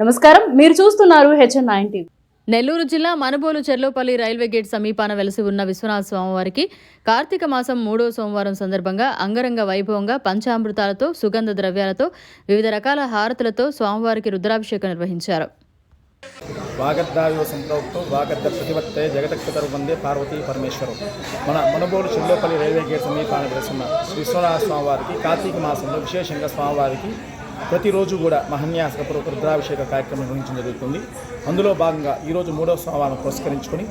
నమస్కారం, మీరు చూస్తున్నారు HN9 టీవీ. నెల్లూరు జిల్లా మనుబోలు చెర్లోపల్లి రైల్వే గేట్ సమీపాన వెలసి ఉన్న విశ్వనాథ స్వామివారికి కార్తీక మాసం 3వ సోమవారం సందర్భంగా అంగరంగ వైభవంగా పంచామృతాలతో, సుగంధ ద్రవ్యాలతో, వివిధ రకాల హారతులతో స్వామివారికి రుద్రాభిషేకం నిర్వహించారు. వాగర్ధావివ సంప్రోక్తో వాగర్ధ ప్రతివర్తే జగతక్షతరు వందే పార్వతీ పరమేశ్వరం. మన మనుబోలు చెర్లోపల్లి రైల్వే గేట్ సమీపాన వెలసిన విశ్వనాథ స్వామివారికి కార్తీక మాసంలో విశేషంగా స్వామివారికి ప్రతిరోజు కూడా మహన్యాసపూర్వక రుద్రాభిషేక కార్యక్రమం నిర్వహించడం జరుగుతుంది. అందులో భాగంగా ఈరోజు 3వ సోమవారం పురస్కరించుకొని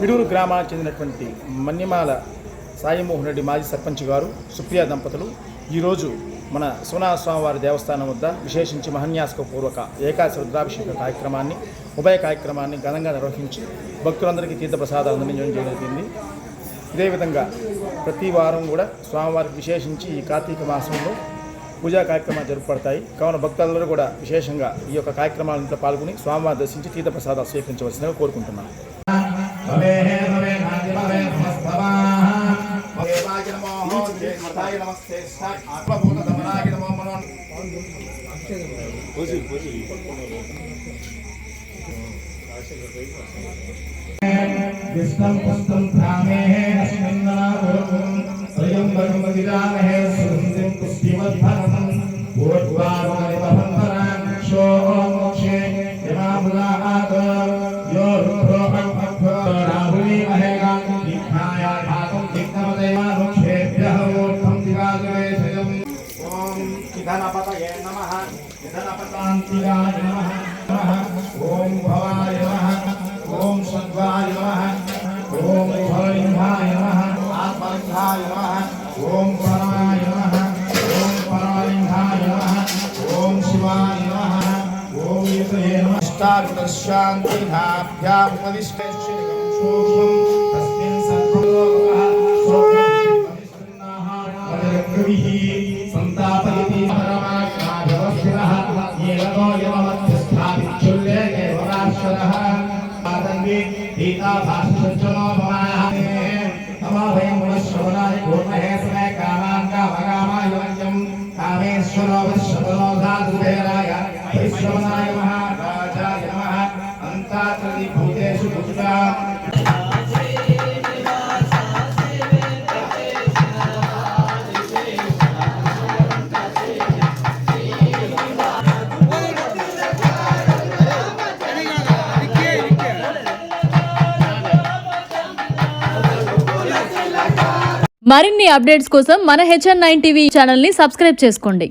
పిడూరు గ్రామానికి చెందినటువంటి మన్యమాల సాయిమోహన్ రెడ్డి మాజీ సర్పంచ్ గారు, సుప్రియ దంపతులు ఈరోజు మన విశ్వనాథ స్వామివారి దేవస్థానం వద్ద విశేషించి మహన్యాసపూర్వక ఏకాదశి రుద్రాభిషేక కార్యక్రమాన్ని, ఉభయ కార్యక్రమాన్ని ఘనంగా నిర్వహించి భక్తులందరికీ తీర్థప్రసాదాలు అందించడం జరిగింది. ఇదే విధంగా ప్రతి వారం కూడా స్వామివారికి విశేషించి ఈ కార్తీక మాసంలో పూజా కార్యక్రమాలు జరుపబడతాయి. కావున భక్తులందరూ కూడా విశేషంగా ఈ యొక్క కార్యక్రమాలలో పాల్గొని స్వామివారి దర్శించి తీర్థప్రసాదాలు స్వీకరించవలసిందిగా కోరుకుంటున్నాను. గణపతయే నమః, గణపతాంతిగాయ నమః, ఓం భవాయ నమః, ఓం సద్వాయ నమః, ఓం భవలింగాయ నమః, ఆత్మలింగాయ నమః, ఓం పరమాయ నమః, ఓం పరమలింగాయ నమః, ఓం శివాయ నమః, ఓం యుతయే నమః. శాంతిభ్యాం ఉపదిష్టేశ్వరికం సూక్ష్మం తస్మిన్ సర్వలోకః సోక్యం సంతాపయతి పరమాత్మాభివస్థితః ఏవతో యమమధ్యస్థాపిచ్చుల్లే ఏవరాశ్వరః ఆదంగి గీతాభాష్యచనో భవాయః నమోభయం పునశ్రవణాయ పూర్ణహే సమయ కామాన్ కామకామాయ వంచం కామేశ్వరో విశ్వనోధాదుభేరాయ విశ్వనాయ మహారాజాయ నమః. అంతాత్రది భూతేషు భూతా మరిన్ని అప్డేట్స్ కోసం మన HN9 టీవీ ఛానల్ని సబ్స్క్రైబ్ చేసుకోండి.